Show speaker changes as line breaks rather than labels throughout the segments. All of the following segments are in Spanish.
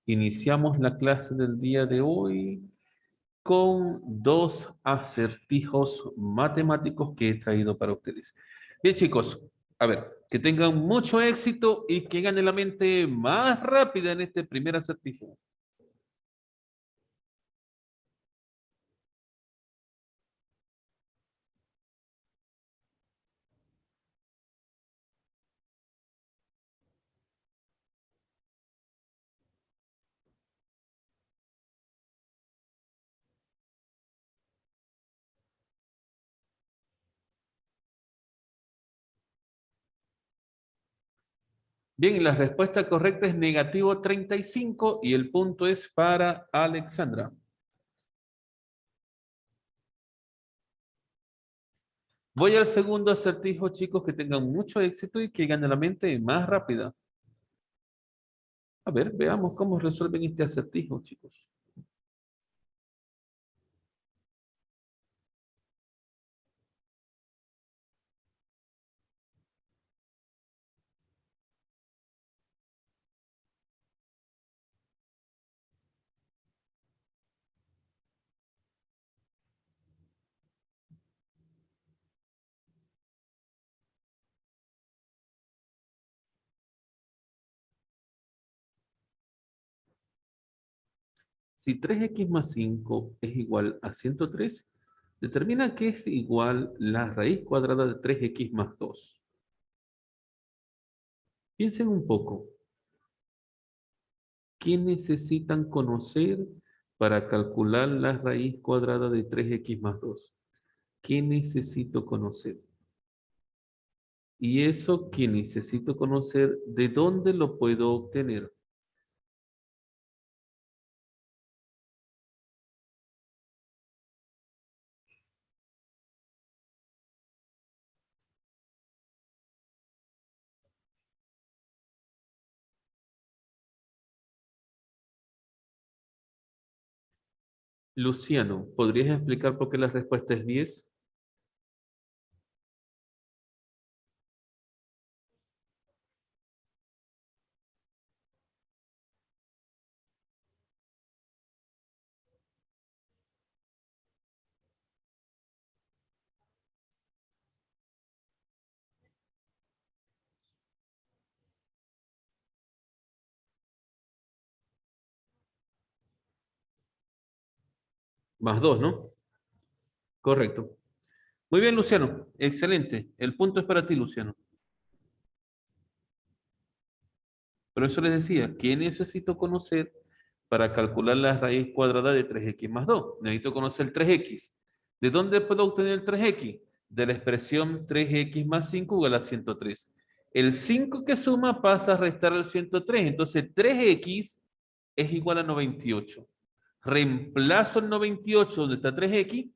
Iniciamos la clase del día de hoy con dos acertijos matemáticos que he traído para ustedes. Bien, chicos, a ver, que tengan mucho éxito y que gane la mente más rápida en este primer acertijo. Bien, la respuesta correcta es negativo 35 y el punto es para Alexandra. Voy al segundo acertijo, chicos, que tengan mucho éxito y que gane la mente más rápida. A ver, veamos cómo resuelven este acertijo, chicos. Si 3x más 5 es igual a 103, determina que es igual la raíz cuadrada de 3x más 2. Piensen un poco. ¿Qué necesitan conocer para calcular la raíz cuadrada de 3x más 2? ¿Qué necesito conocer? Y eso que necesito conocer, ¿de dónde lo puedo obtener? Luciano, ¿podrías explicar por qué la respuesta es 10? Más 2, ¿no? Correcto. Muy bien, Luciano. Excelente. El punto es para ti, Luciano. Por eso les decía, ¿qué necesito conocer para calcular la raíz cuadrada de 3x más 2? Necesito conocer 3x. ¿De dónde puedo obtener el 3x? De la expresión 3x más 5 igual a 103. El 5 que suma pasa a restar al 103. Entonces 3x es igual a 98. Reemplazo el 98 donde está 3x,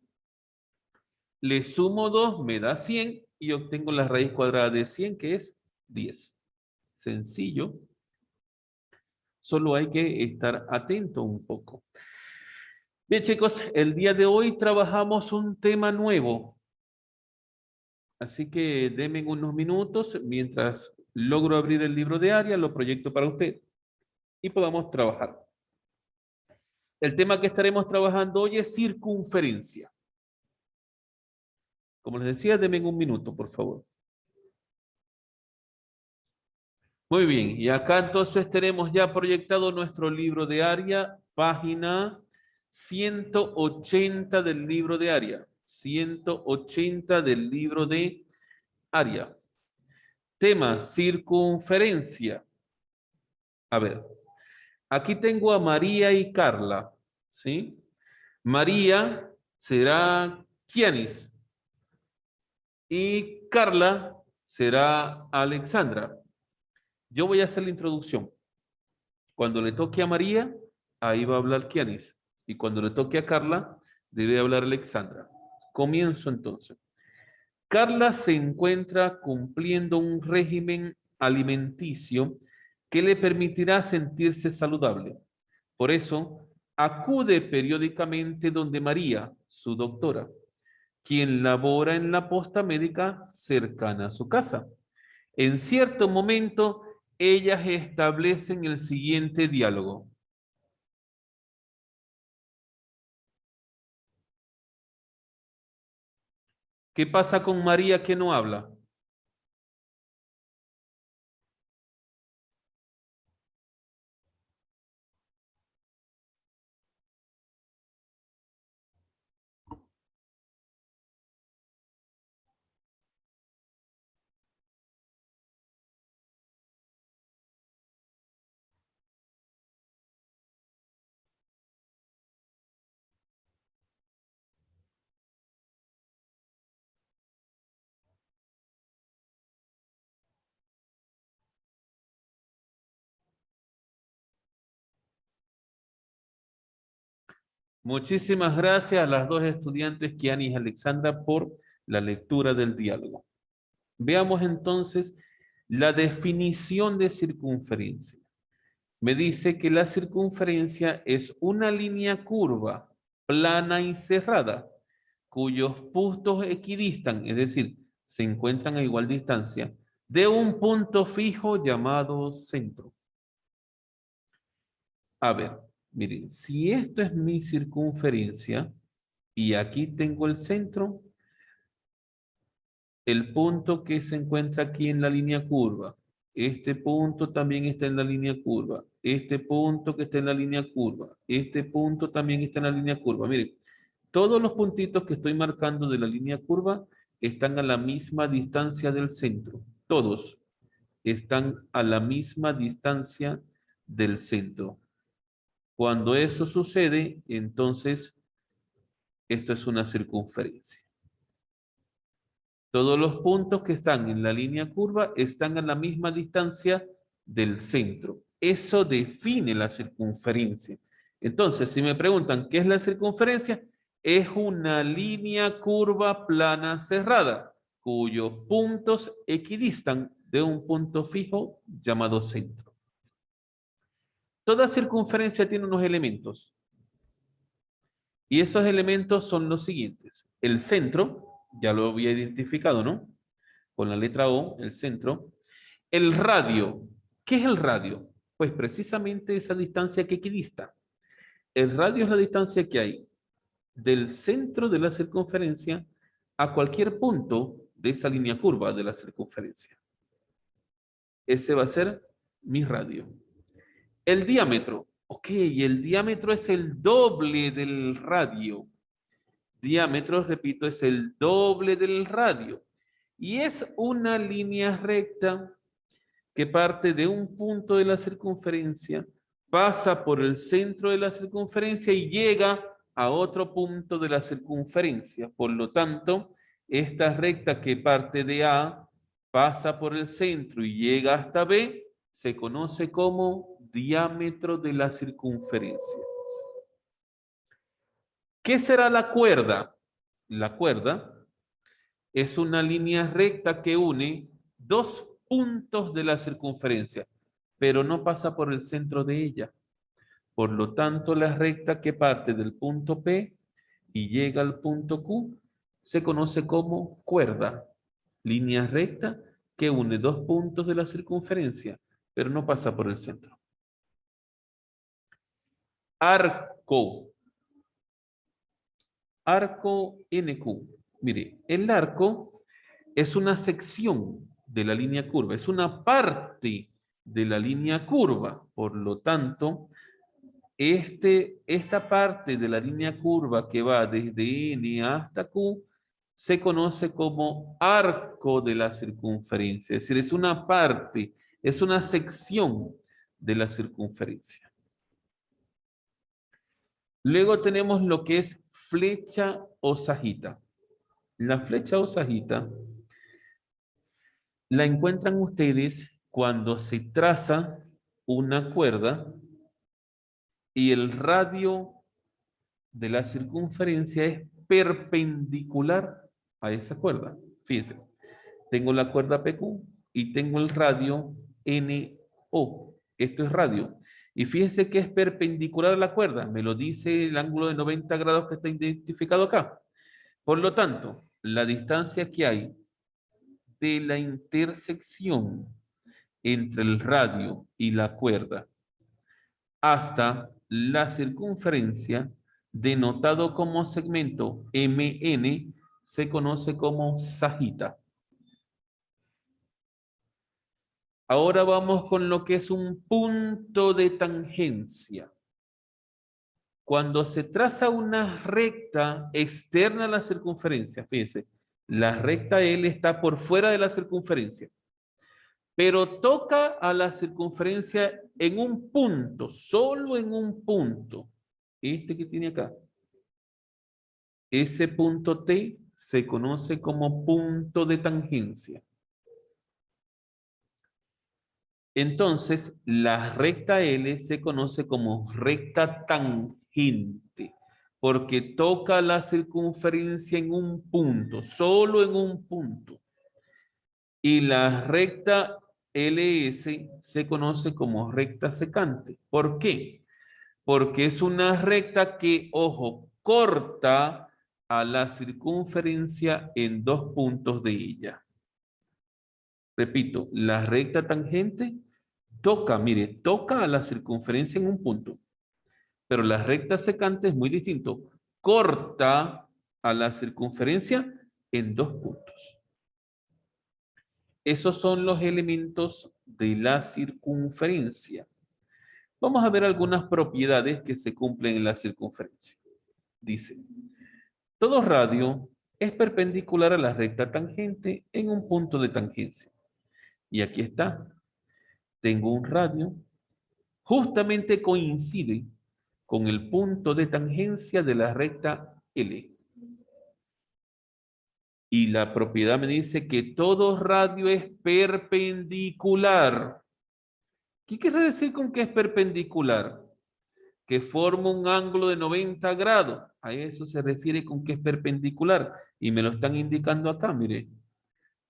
le sumo 2, me da 100 y obtengo la raíz cuadrada de 100, que es 10. Sencillo. Solo hay que estar atento un poco. Bien, chicos, el día de hoy trabajamos un tema nuevo. Así que denme unos minutos mientras logro abrir el libro de área, lo proyecto para usted y podamos trabajar. El tema que estaremos trabajando hoy es circunferencia. Como les decía, denme un minuto, por favor. Muy bien, y acá entonces tenemos ya proyectado nuestro libro de área, página 180 del libro de área. 180 del libro de área. Tema, circunferencia. A ver, aquí tengo a María y Carla, ¿sí? María será Kianis y Carla será Alexandra. Yo voy a hacer la introducción. Cuando le toque a María, ahí va a hablar Kianis. Y cuando le toque a Carla, debe hablar Alexandra. Comienzo entonces. Carla se encuentra cumpliendo un régimen alimenticio que le permitirá sentirse saludable. Por eso, acude periódicamente donde María, su doctora, quien labora en la posta médica cercana a su casa. En cierto momento, ellas establecen el siguiente diálogo. ¿Qué pasa con María que no habla? Muchísimas gracias a las dos estudiantes, Kiani y Alexandra, por la lectura del diálogo. Veamos entonces la definición de circunferencia. Me dice que la circunferencia es una línea curva, plana y cerrada, cuyos puntos equidistan, es decir, se encuentran a igual distancia, de un punto fijo llamado centro. A ver, miren, si esto es mi circunferencia y aquí tengo el centro, el punto que se encuentra aquí en la línea curva, este punto también está en la línea curva, este punto que está en la línea curva, este punto también está en la línea curva. Miren, todos los puntitos que estoy marcando de la línea curva están a la misma distancia del centro. Todos están a la misma distancia del centro. Cuando eso sucede, entonces esto es una circunferencia. Todos los puntos que están en la línea curva están a la misma distancia del centro. Eso define la circunferencia. Entonces, si me preguntan qué es la circunferencia, es una línea curva plana cerrada, cuyos puntos equidistan de un punto fijo llamado centro. Toda circunferencia tiene unos elementos. Y esos elementos son los siguientes. El centro, ya lo había identificado, ¿no? Con la letra O, el centro. El radio. ¿Qué es el radio? Pues precisamente esa distancia que equidista. El radio es la distancia que hay del centro de la circunferencia a cualquier punto de esa línea curva de la circunferencia. Ese va a ser mi radio. El diámetro. Ok, el diámetro es el doble del radio. Diámetro, repito, es el doble del radio. Y es una línea recta que parte de un punto de la circunferencia, pasa por el centro de la circunferencia y llega a otro punto de la circunferencia. Por lo tanto, esta recta que parte de A, pasa por el centro y llega hasta B, se conoce como diámetro de la circunferencia. ¿Qué será la cuerda? La cuerda es una línea recta que une dos puntos de la circunferencia, pero no pasa por el centro de ella. Por lo tanto, la recta que parte del punto P y llega al punto Q se conoce como cuerda. Línea recta que une dos puntos de la circunferencia, pero no pasa por el centro. Arco. Arco NQ. Mire, el arco es una sección de la línea curva, es una parte de la línea curva. Por lo tanto, esta parte de la línea curva que va desde N hasta Q se conoce como arco de la circunferencia. Es decir, es una parte, es una sección de la circunferencia. Luego tenemos lo que es flecha o sajita. La flecha o sajita la encuentran ustedes cuando se traza una cuerda y el radio de la circunferencia es perpendicular a esa cuerda. Fíjense, tengo la cuerda PQ y tengo el radio NO. Esto es radio. Y fíjense que es perpendicular a la cuerda. Me lo dice el ángulo de 90 grados que está identificado acá. Por lo tanto, la distancia que hay de la intersección entre el radio y la cuerda hasta la circunferencia, denotado como segmento MN, se conoce como sajita. Ahora vamos con lo que es un punto de tangencia. Cuando se traza una recta externa a la circunferencia, fíjense, la recta L está por fuera de la circunferencia, pero toca a la circunferencia en un punto, solo en un punto. Este que tiene acá. Ese punto T se conoce como punto de tangencia. Entonces, la recta L se conoce como recta tangente, porque toca la circunferencia en un punto, solo en un punto. Y la recta LS se conoce como recta secante. ¿Por qué? Porque es una recta que, ojo, corta a la circunferencia en dos puntos de ella. Repito, la recta tangente toca, mire, toca a la circunferencia en un punto, pero la recta secante es muy distinto. Corta a la circunferencia en dos puntos. Esos son los elementos de la circunferencia. Vamos a ver algunas propiedades que se cumplen en la circunferencia. Dice, todo radio es perpendicular a la recta tangente en un punto de tangencia. Y aquí está. Tengo un radio. Justamente coincide con el punto de tangencia de la recta L. Y la propiedad me dice que todo radio es perpendicular. ¿Qué quiere decir con que es perpendicular? Que forma un ángulo de 90 grados. A eso se refiere con que es perpendicular. Y me lo están indicando acá, mire.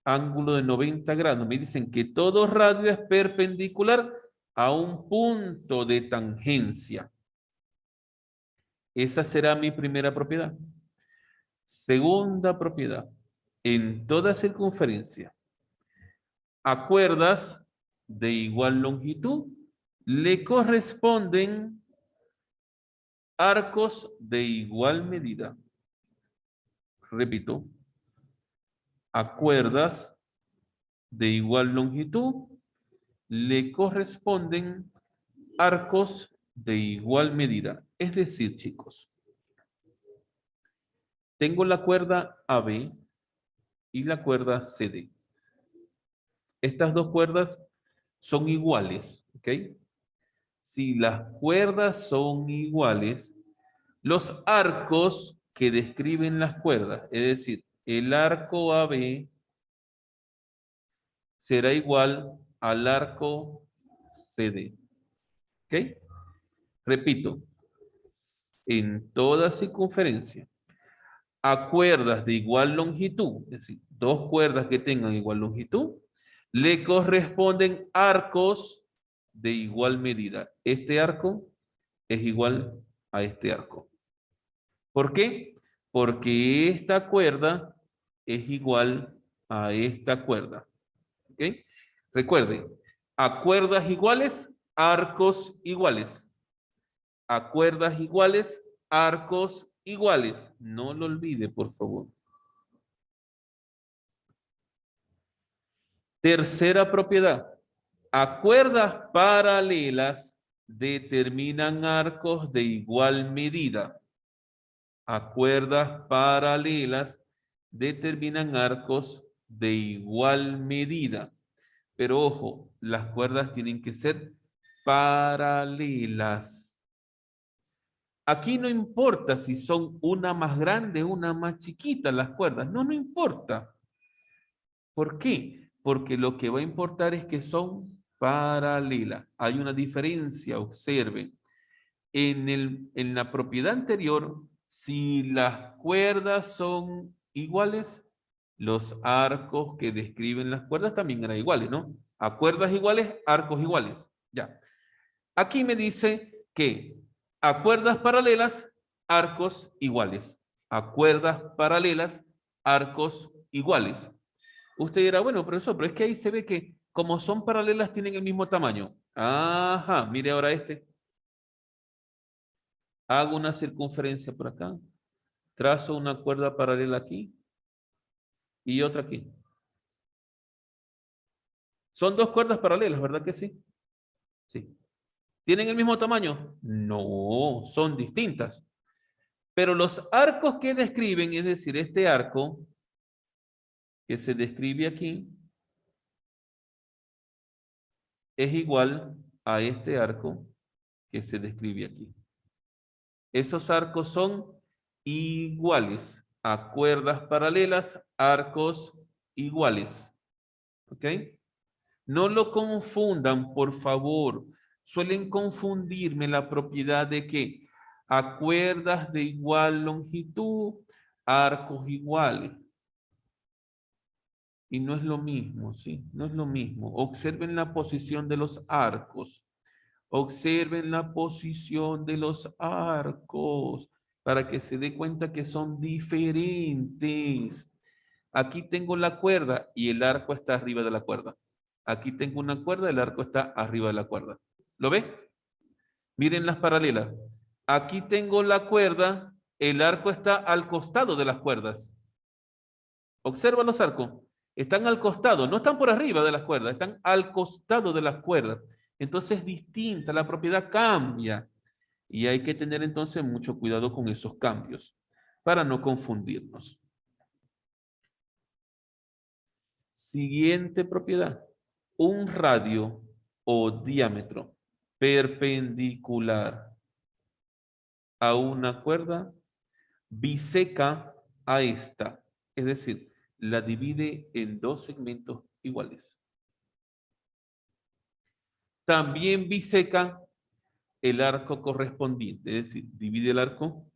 Ángulo de 90 grados. Me dicen que todo radio es perpendicular a un punto de tangencia. Esa será mi primera propiedad. Segunda propiedad. En toda circunferencia, a cuerdas de igual longitud le corresponden arcos de igual medida. Repito, a cuerdas de igual longitud le corresponden arcos de igual medida. Es decir, chicos, tengo la cuerda AB y la cuerda CD. Estas dos cuerdas son iguales, ¿ok? Si las cuerdas son iguales, los arcos que describen las cuerdas, es decir, el arco AB será igual al arco CD. ¿Ok? Repito, en toda circunferencia, a cuerdas de igual longitud, es decir, dos cuerdas que tengan igual longitud, le corresponden arcos de igual medida. Este arco es igual a este arco. ¿Por qué? Porque esta cuerda es igual a esta cuerda. ¿Ok? Recuerden, a cuerdas iguales, arcos iguales. A cuerdas iguales, arcos iguales. No lo olvide, por favor. Tercera propiedad. A cuerdas paralelas determinan arcos de igual medida. A cuerdas paralelas determinan arcos de igual medida. Pero ojo, las cuerdas tienen que ser paralelas. Aquí no importa si son una más grande o una más chiquita las cuerdas. No, no importa. ¿Por qué? Porque lo que va a importar es que son paralelas. Hay una diferencia, observen. En la propiedad anterior, si las cuerdas son iguales, los arcos que describen las cuerdas también eran iguales, ¿no? A cuerdas iguales, arcos iguales. Ya. Aquí me dice que a cuerdas paralelas, arcos iguales. A cuerdas paralelas, arcos iguales. Usted dirá, bueno, profesor, pero es que ahí se ve que como son paralelas tienen el mismo tamaño. Ajá, mire ahora este. Hago una circunferencia por acá. Trazo una cuerda paralela aquí y otra aquí. Son dos cuerdas paralelas, ¿verdad que sí? Sí. ¿Tienen el mismo tamaño? No, son distintas. Pero los arcos que describen, es decir, este arco que se describe aquí, es igual a este arco que se describe aquí. Esos arcos son iguales a cuerdas paralelas, arcos iguales. ¿Ok? No lo confundan, por favor. Suelen confundirme la propiedad de que a cuerdas de igual longitud, arcos iguales. Y no es lo mismo, ¿sí? No es lo mismo. Observen la posición de los arcos. Observen la posición de los arcos para que se dé cuenta que son diferentes. Aquí tengo la cuerda y el arco está arriba de la cuerda. Aquí tengo una cuerda, el arco está arriba de la cuerda. ¿Lo ve? Miren las paralelas. Aquí tengo la cuerda, el arco está al costado de las cuerdas. Observa los arcos. Están al costado, no están por arriba de las cuerdas, están al costado de las cuerdas. Entonces es distinta, la propiedad cambia. Y hay que tener entonces mucho cuidado con esos cambios para no confundirnos. Siguiente propiedad. Un radio o diámetro perpendicular a una cuerda biseca a esta. Es decir, la divide en dos segmentos iguales. También biseca el arco correspondiente, es decir, divide el arco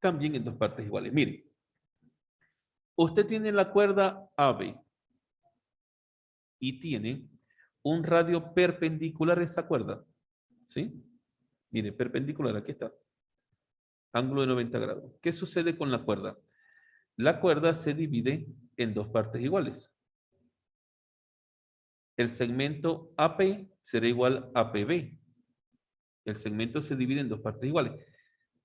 también en dos partes iguales. Mire, usted tiene la cuerda AB y tiene un radio perpendicular a esa cuerda, ¿sí? Mire, perpendicular, aquí está, ángulo de 90 grados. ¿Qué sucede con la cuerda? La cuerda se divide en dos partes iguales. El segmento AP será igual a APB. El segmento se divide en dos partes iguales.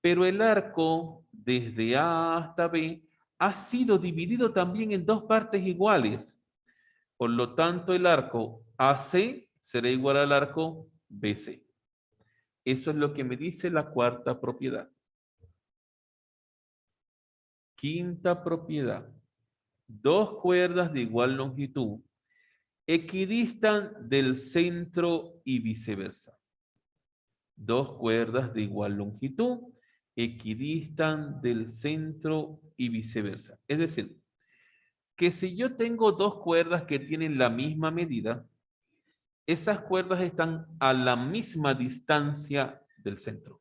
Pero el arco desde A hasta B ha sido dividido también en dos partes iguales. Por lo tanto, el arco AC será igual al arco BC. Eso es lo que me dice la cuarta propiedad. Quinta propiedad. Dos cuerdas de igual longitud equidistan del centro y viceversa. Dos cuerdas de igual longitud equidistan del centro y viceversa. Es decir, que si yo tengo dos cuerdas que tienen la misma medida, esas cuerdas están a la misma distancia del centro.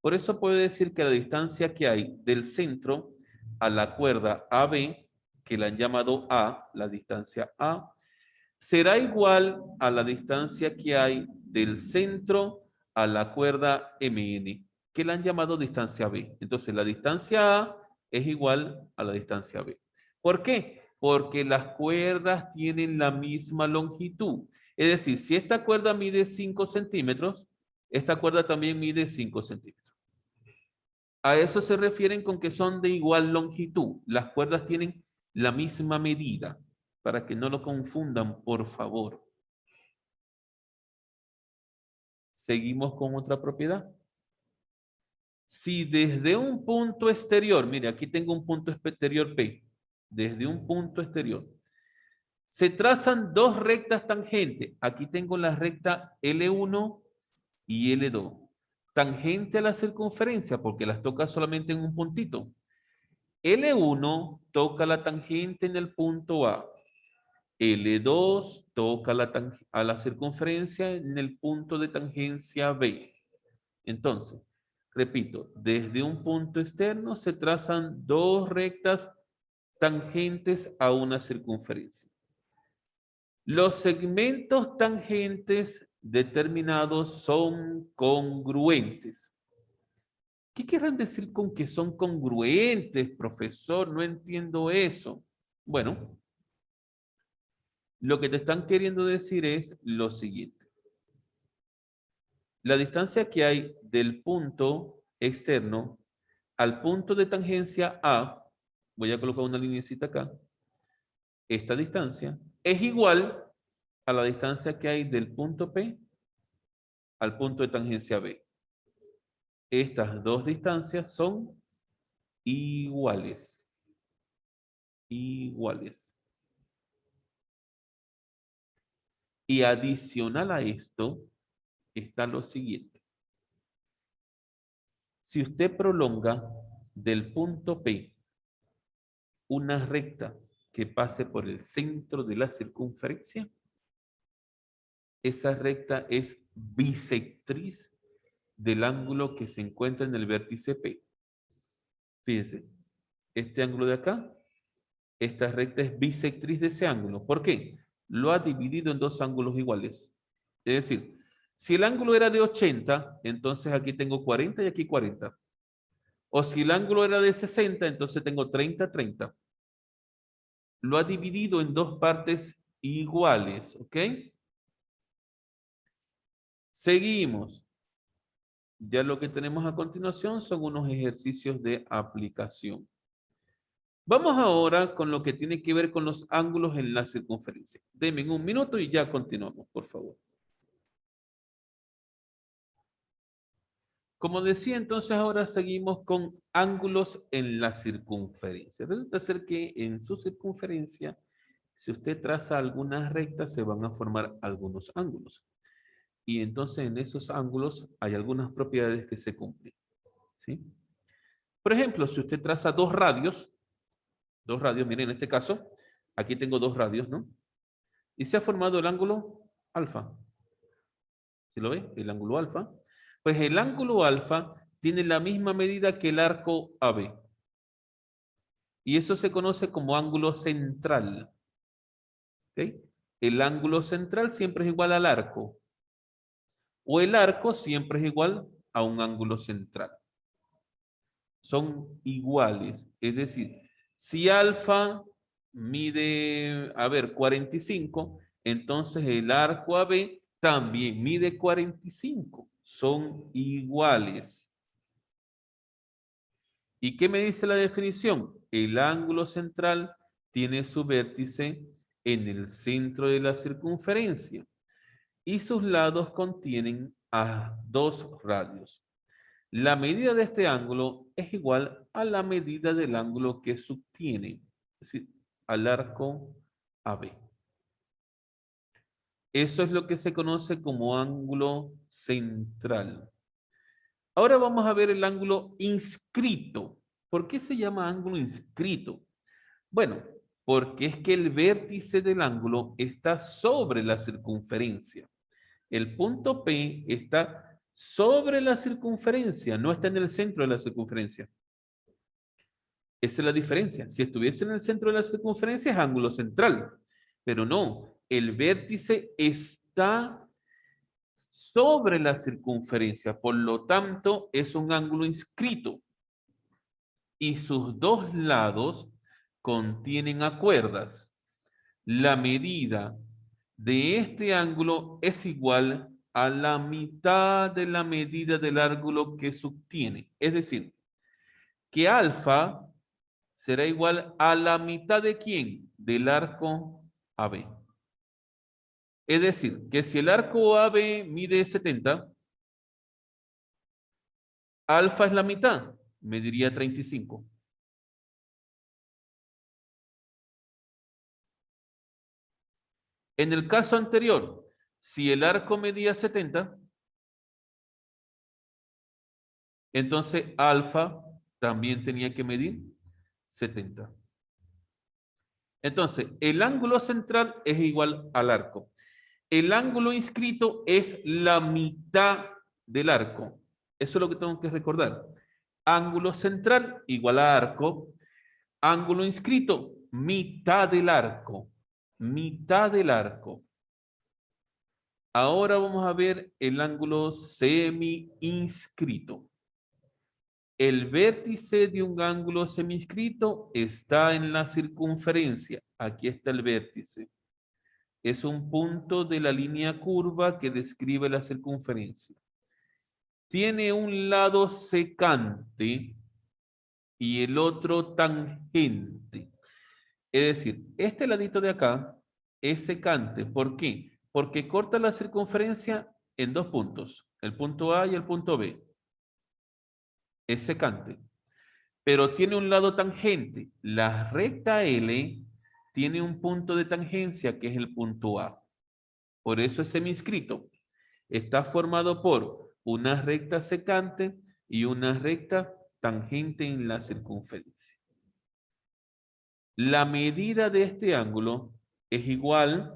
Por eso puedo decir que la distancia que hay del centro a la cuerda AB, que la han llamado A, la distancia A, será igual a la distancia que hay del centro a la cuerda MN, que la han llamado distancia B. Entonces, la distancia A es igual a la distancia B. ¿Por qué? Porque las cuerdas tienen la misma longitud. Es decir, si esta cuerda mide 5 centímetros, esta cuerda también mide 5 centímetros. A eso se refieren con que son de igual longitud. Las cuerdas tienen la misma medida, para que no lo confundan, por favor. Seguimos con otra propiedad. Si desde un punto exterior, mire, aquí tengo un punto exterior P, desde un punto exterior, se trazan dos rectas tangentes. Aquí tengo la recta L1 y L2. Tangente a la circunferencia, porque las toca solamente en un puntito. L1 toca la tangente en el punto A. L2 toca a la circunferencia en el punto de tangencia B. Entonces, repito, desde un punto externo se trazan dos rectas tangentes a una circunferencia. Los segmentos tangentes determinados son congruentes. ¿Qué querrán decir con que son congruentes, profesor? No entiendo eso. Bueno, lo que te están queriendo decir es lo siguiente. La distancia que hay del punto externo al punto de tangencia A voy a colocar una linecita acá, esta distancia es igual a la distancia que hay del punto P al punto de tangencia B. Estas dos distancias son iguales. Iguales. Y adicional a esto está lo siguiente. Si usted prolonga del punto P una recta que pase por el centro de la circunferencia, esa recta es bisectriz del ángulo que se encuentra en el vértice P. Fíjense, este ángulo de acá, esta recta es bisectriz de ese ángulo. ¿Por qué? Lo ha dividido en dos ángulos iguales. Es decir, si el ángulo era de 80, entonces aquí tengo 40 y aquí 40. O si el ángulo era de 60, entonces tengo 30, 30. Lo ha dividido en dos partes iguales, ¿ok? Seguimos. Ya lo que tenemos a continuación son unos ejercicios de aplicación. Vamos ahora con lo que tiene que ver con los ángulos en la circunferencia. Denme un minuto y ya continuamos, por favor. Como decía, entonces ahora seguimos con ángulos en la circunferencia. Resulta ser que en su circunferencia, si usted traza algunas rectas, se van a formar algunos ángulos. Y entonces en esos ángulos hay algunas propiedades que se cumplen, ¿sí? Por ejemplo, si usted traza dos radios, miren en este caso, aquí tengo dos radios, ¿no? Y se ha formado el ángulo alfa. ¿Sí lo ve? El ángulo alfa. Pues el ángulo alfa tiene la misma medida que el arco AB. Y eso se conoce como ángulo central. ¿Ok? El ángulo central siempre es igual al arco. O el arco siempre es igual a un ángulo central. Son iguales. Es decir, si alfa mide, 45, entonces el arco AB también mide 45. Son iguales. ¿Y qué me dice la definición? El ángulo central tiene su vértice en el centro de la circunferencia y sus lados contienen a dos radios. La medida de este ángulo es igual a la medida del ángulo que subtiene, es decir, al arco AB. Eso es lo que se conoce como ángulo central. Ahora vamos a ver el ángulo inscrito. ¿Por qué se llama ángulo inscrito? Bueno, porque es que el vértice del ángulo está sobre la circunferencia. El punto P está sobre la circunferencia, no está en el centro de la circunferencia. Esa es la diferencia. Si estuviese en el centro de la circunferencia es ángulo central, pero no, el vértice está sobre la circunferencia, por lo tanto es un ángulo inscrito y sus dos lados contienen acuerdas. La medida de este ángulo es igual a la mitad de la medida del ángulo que subtiene. Es decir, que alfa será igual a la mitad de ¿quién? Del arco AB. Es decir, que si el arco AB mide 70, alfa es la mitad, mediría 35. En el caso anterior, si el arco medía 70, entonces alfa también tenía que medir 70. Entonces, el ángulo central es igual al arco. El ángulo inscrito es la mitad del arco. Eso es lo que tengo que recordar. Ángulo central igual a arco. Ángulo inscrito, mitad del arco. Mitad del arco. Ahora vamos a ver el ángulo semi-inscrito. El vértice de un ángulo semi-inscrito está en la circunferencia. Aquí está el vértice. Es un punto de la línea curva que describe la circunferencia. Tiene un lado secante y el otro tangente. Es decir, este ladito de acá es secante. ¿Por qué? Porque corta la circunferencia en dos puntos, el punto A y el punto B. Es secante, pero tiene un lado tangente. La recta L tiene un punto de tangencia que es el punto A. Por eso es seminscrito. Está formado por una recta secante y una recta tangente en la circunferencia. La medida de este ángulo es igual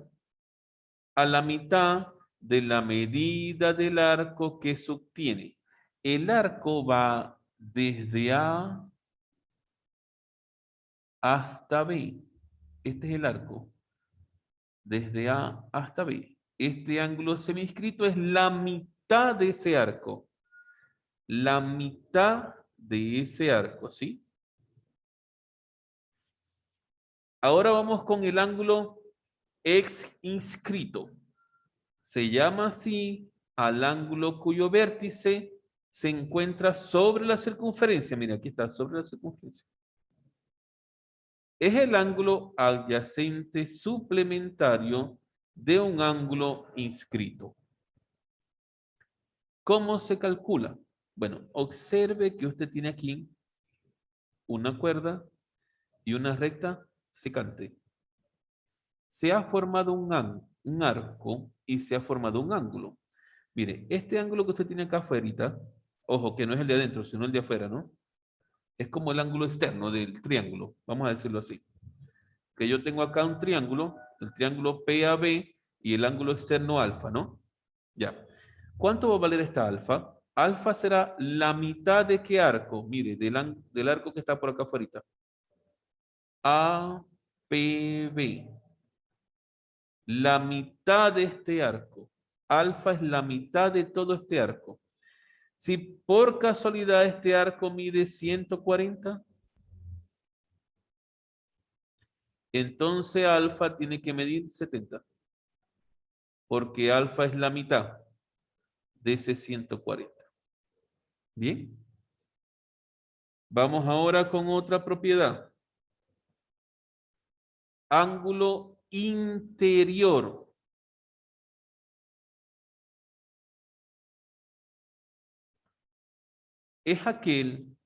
a la mitad de la medida del arco que subtiene. El arco va desde A hasta B. Este es el arco, desde A hasta B. Este ángulo seminscrito es la mitad de ese arco. La mitad de ese arco, ¿sí? Ahora vamos con el ángulo inscrito. Se llama así al ángulo cuyo vértice se encuentra sobre la circunferencia. Mira, aquí está, sobre la circunferencia. Es el ángulo adyacente suplementario de un ángulo inscrito. ¿Cómo se calcula? Bueno, observe que usted tiene aquí una cuerda y una recta secante. Se ha formado un arco y se ha formado un ángulo. Mire, este ángulo que usted tiene acá afuera, ojo, que no es el de adentro, sino el de afuera, ¿no? Es como el ángulo externo del triángulo, vamos a decirlo así. Que yo tengo acá un triángulo, el triángulo PAB y el ángulo externo alfa, ¿no? Ya. ¿Cuánto va a valer esta alfa? Alfa será la mitad de qué arco, mire, del arco que está por acá afuera. APB. La mitad de este arco. Alfa es la mitad de todo este arco. Si por casualidad este arco mide 140, entonces alfa tiene que medir 70, porque alfa es la mitad de ese 140. Bien. Vamos ahora con otra propiedad. Ángulo interior. Es aquel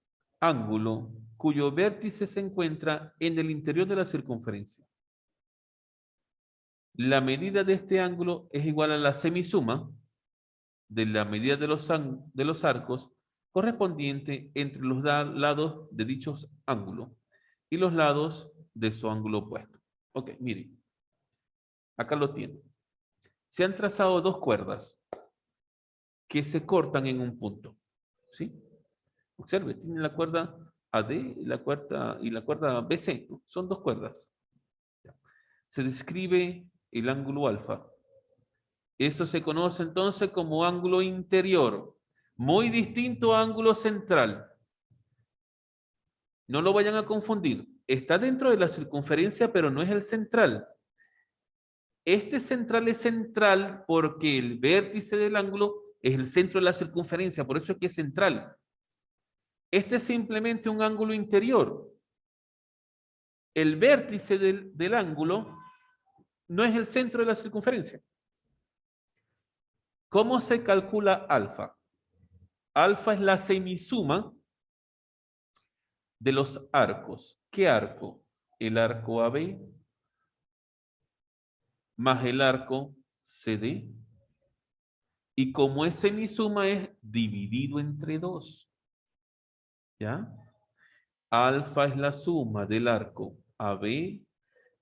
ángulo cuyo vértice se encuentra en el interior de la circunferencia. La medida de este ángulo es igual a la semisuma de la medida de los arcos correspondiente entre los lados de dichos ángulos y los lados de su ángulo opuesto. Ok, miren, acá lo tienen. Se han trazado dos cuerdas que se cortan en un punto. ¿Sí? Observe, tienen la cuerda AD y la cuerda BC. ¿No? Son dos cuerdas. Se describe el ángulo alfa. Eso se conoce entonces como ángulo interior, muy distinto a ángulo central. No lo vayan a confundir. Está dentro de la circunferencia, pero no es el central. Este central es central porque el vértice del ángulo es el centro de la circunferencia, por eso es que es central. Este es simplemente un ángulo interior. El vértice del ángulo no es el centro de la circunferencia. ¿Cómo se calcula alfa? Alfa es la semisuma de los arcos. ¿Qué arco? El arco AB más el arco CD. Y como es semisuma es dividido entre 2. ¿Ya? Alfa es la suma del arco AB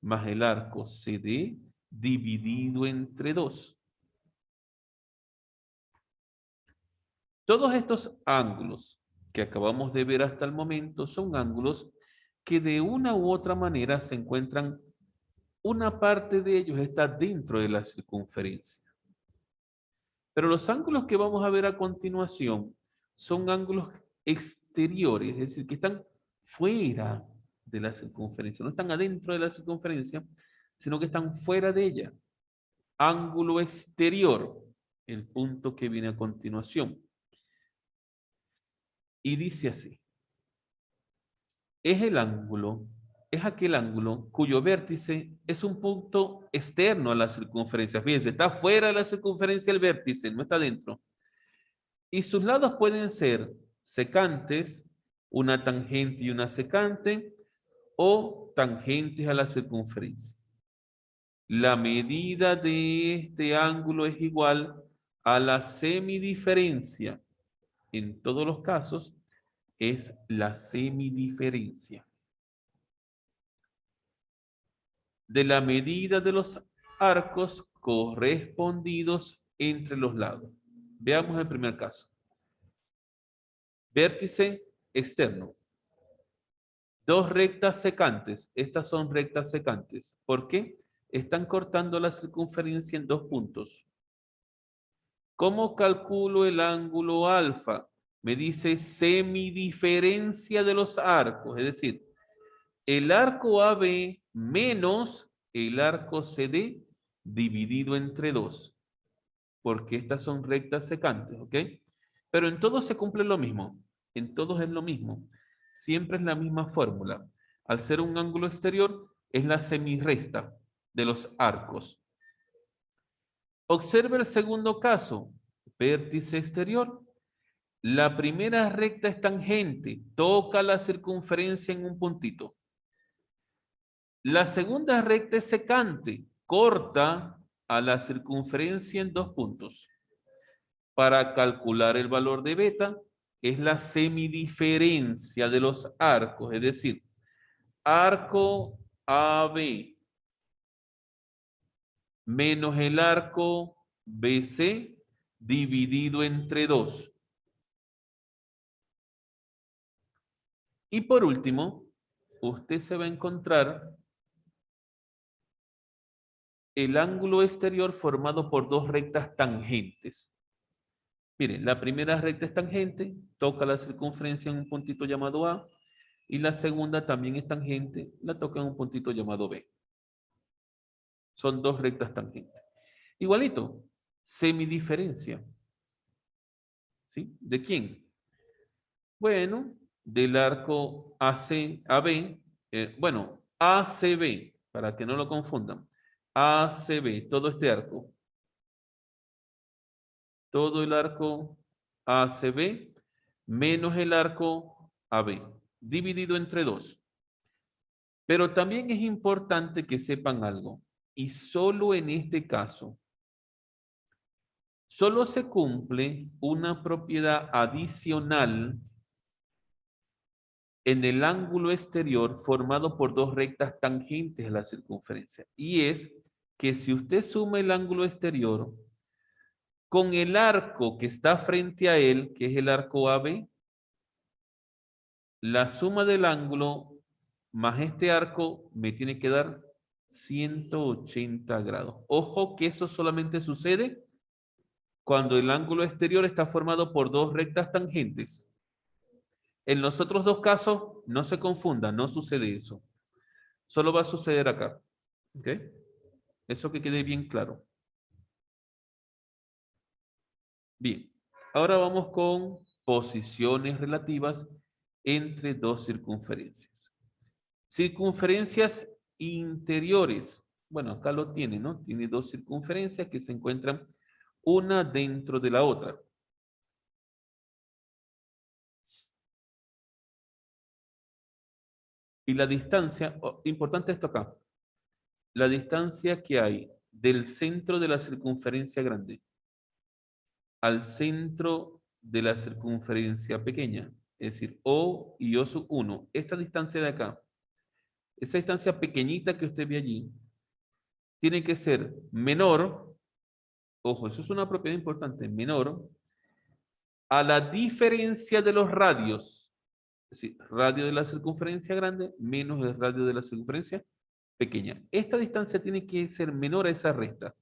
más el arco CD dividido entre 2. Todos estos ángulos que acabamos de ver hasta el momento son ángulos que de una u otra manera se encuentran, una parte de ellos está dentro de la circunferencia. Pero los ángulos que vamos a ver a continuación son ángulos exteriores, es decir, que están fuera de la circunferencia, no están adentro de la circunferencia, sino que están fuera de ella. Ángulo exterior, el punto que viene a continuación. Y dice así. es aquel ángulo cuyo vértice es un punto externo a la circunferencia. Fíjense, está fuera de la circunferencia el vértice, no está dentro. Y sus lados pueden ser secantes, una tangente y una secante, o tangentes a la circunferencia. La medida de este ángulo es igual a la semidiferencia. En todos los casos es la semidiferencia de la medida de los arcos correspondidos entre los lados. Veamos el primer caso. Vértice externo. Dos rectas secantes. Estas son rectas secantes. ¿Por qué? Están cortando la circunferencia en dos puntos. ¿Cómo calculo el ángulo alfa? Me dice semidiferencia de los arcos. Es decir, el arco AB menos el arco CD dividido entre 2. Porque estas son rectas secantes, ¿ok? Pero en todos se cumple lo mismo. En todos es lo mismo. Siempre es la misma fórmula. Al ser un ángulo exterior, es la semirrecta de los arcos. Observe el segundo caso. Vértice exterior. La primera recta es tangente. Toca la circunferencia en un puntito. La segunda recta es secante. Corta a la circunferencia en dos puntos. Para calcular el valor de beta, es la semidiferencia de los arcos, es decir, arco AB menos el arco BC dividido entre 2. Y por último, usted se va a encontrar el ángulo exterior formado por dos rectas tangentes. Miren, la primera recta es tangente, toca la circunferencia en un puntito llamado A, y la segunda también es tangente, la toca en un puntito llamado B. Son dos rectas tangentes. Igualito, semidiferencia. ¿Sí? ¿De quién? Bueno, del arco AB, bueno, ACB, para que no lo confundan. ACB, todo este arco. Todo el arco ACB menos el arco AB, dividido entre 2. Pero también es importante que sepan algo, y solo en este caso, solo se cumple una propiedad adicional en el ángulo exterior formado por dos rectas tangentes a la circunferencia. Y es que si usted suma el ángulo exterior con el arco que está frente a él, que es el arco AB, la suma del ángulo más este arco me tiene que dar 180 grados. Ojo que eso solamente sucede cuando el ángulo exterior está formado por dos rectas tangentes. En los otros dos casos, no se confundan, no sucede eso. Solo va a suceder acá. ¿Ok? Eso que quede bien claro. Bien. Ahora vamos con posiciones relativas entre dos circunferencias. Circunferencias interiores. Bueno, acá lo tiene, ¿no? Tiene dos circunferencias que se encuentran una dentro de la otra. Y la distancia, importante esto acá, la distancia que hay del centro de la circunferencia grande al centro de la circunferencia pequeña, es decir, O y O sub 1, esta distancia de acá, esa distancia pequeñita que usted ve allí, tiene que ser menor, ojo, eso es una propiedad importante, menor a la diferencia de los radios, es decir, radio de la circunferencia grande menos el radio de la circunferencia pequeña. Esta distancia tiene que ser menor a esa recta.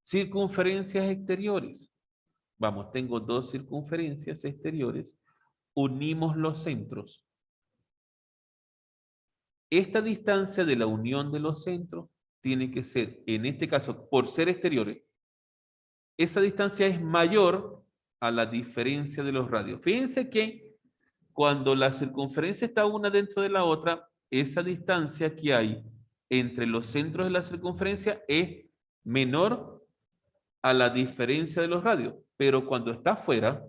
Circunferencias exteriores. Vamos, tengo dos circunferencias exteriores. Unimos los centros. Esta distancia de la unión de los centros tiene que ser, en este caso, por ser exteriores, esa distancia es mayor a la diferencia de los radios. Fíjense que Cuando la circunferencia está una dentro de la otra, esa distancia que hay entre los centros de la circunferencia es menor a la diferencia de los radios. Pero cuando está fuera,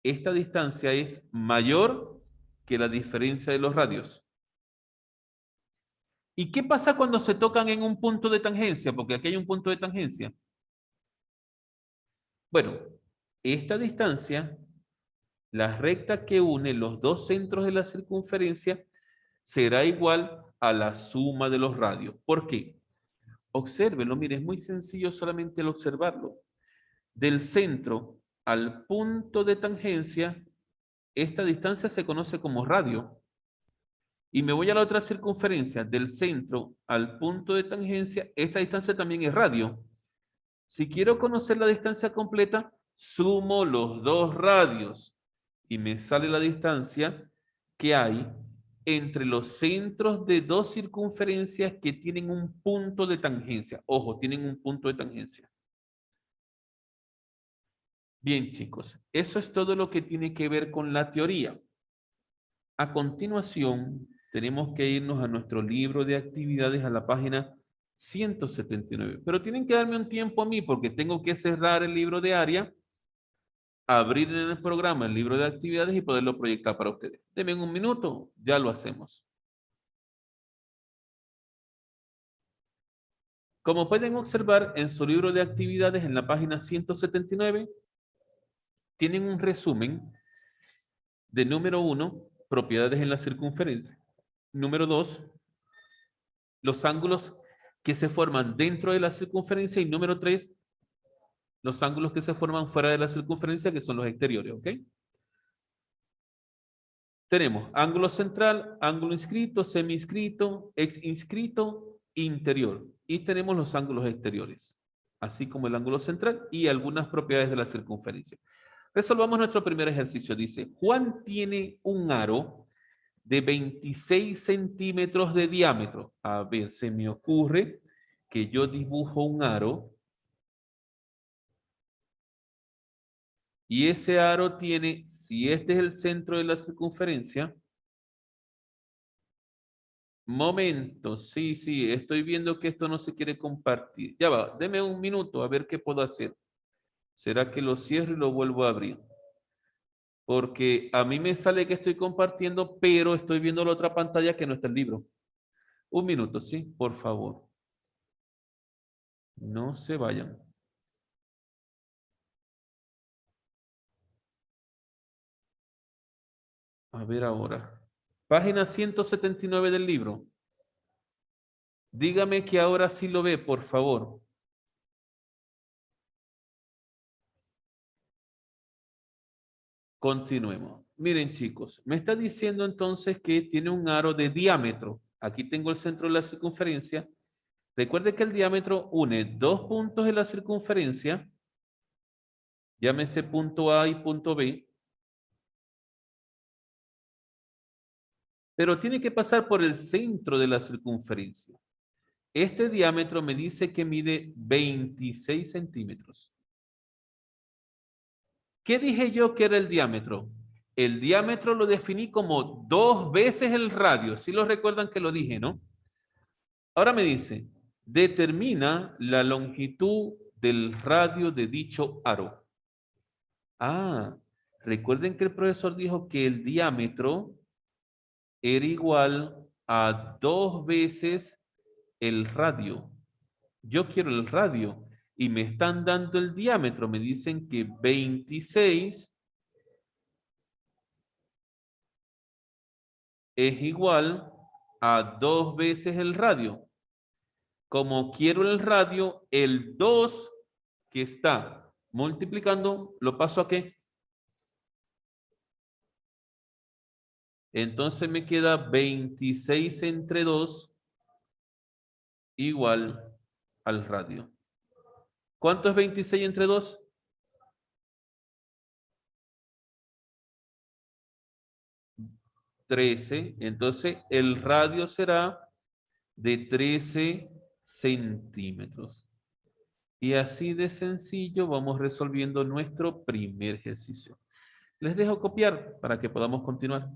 esta distancia es mayor que la diferencia de los radios. ¿Y qué pasa cuando se tocan en un punto de tangencia? Porque aquí hay un punto de tangencia. Bueno, esta distancia, la recta que une los dos centros de la circunferencia, será igual a la suma de los radios. ¿Por qué? Obsérvenlo, mire, es muy sencillo solamente el observarlo. Del centro al punto de tangencia, esta distancia se conoce como radio. Y me voy a la otra circunferencia, del centro al punto de tangencia, esta distancia también es radio. Si quiero conocer la distancia completa, sumo los dos radios y me sale la distancia que hay entre los centros de dos circunferencias que tienen un punto de tangencia. Ojo, tienen un punto de tangencia. Bien, chicos, eso es todo lo que tiene que ver con la teoría. A continuación, tenemos que irnos a nuestro libro de actividades a la página 179. Pero tienen que darme un tiempo a mí porque tengo que cerrar el libro de área, abrir en el programa el libro de actividades y poderlo proyectar para ustedes. Denme un minuto, ya lo hacemos. Como pueden observar en su libro de actividades en la página 179, tienen un resumen de número 1, propiedades en la circunferencia. Número 2, los ángulos que se forman dentro de la circunferencia. Y número 3, los ángulos que se forman fuera de la circunferencia, que son los exteriores, ¿ok? Tenemos ángulo central, ángulo inscrito, semi-inscrito, ex-inscrito, interior. Y tenemos los ángulos exteriores, así como el ángulo central y algunas propiedades de la circunferencia. Resolvamos nuestro primer ejercicio. Dice, Juan tiene un aro de 26 centímetros de diámetro. A ver, se me ocurre que yo dibujo un aro y ese aro tiene, si este es el centro de la circunferencia, momento, sí, estoy viendo que esto no se quiere compartir. Ya va, deme un minuto a ver qué puedo hacer. ¿Será que lo cierro y lo vuelvo a abrir? Porque a mí me sale que estoy compartiendo, pero estoy viendo la otra pantalla que no está el libro. Un minuto, sí, por favor. No se vayan. A ver ahora. Página 179 del libro. Dígame que ahora sí lo ve, por favor. Continuemos. Miren, chicos, me está diciendo entonces que tiene un aro de diámetro. Aquí tengo el centro de la circunferencia. Recuerde que el diámetro une dos puntos de la circunferencia, llámese punto A y punto B, pero tiene que pasar por el centro de la circunferencia. Este diámetro me dice que mide 26 centímetros. ¿Qué dije yo que era el diámetro? El diámetro lo definí como 2 veces el radio. Si lo recuerdan que lo dije, ¿no? Ahora me dice, determina la longitud del radio de dicho aro. Ah, recuerden que el profesor dijo que el diámetro era igual a 2 veces el radio. Yo quiero el radio y me están dando el diámetro. Me dicen que 26 es igual a 2 veces el radio. Como quiero el radio, el 2 que está multiplicando, ¿lo paso a qué? Entonces me queda 26 entre 2 igual al radio. ¿Cuánto es 26 entre 2? 13. Entonces el radio será de 13 centímetros. Y así de sencillo vamos resolviendo nuestro primer ejercicio. Les dejo copiar para que podamos continuar.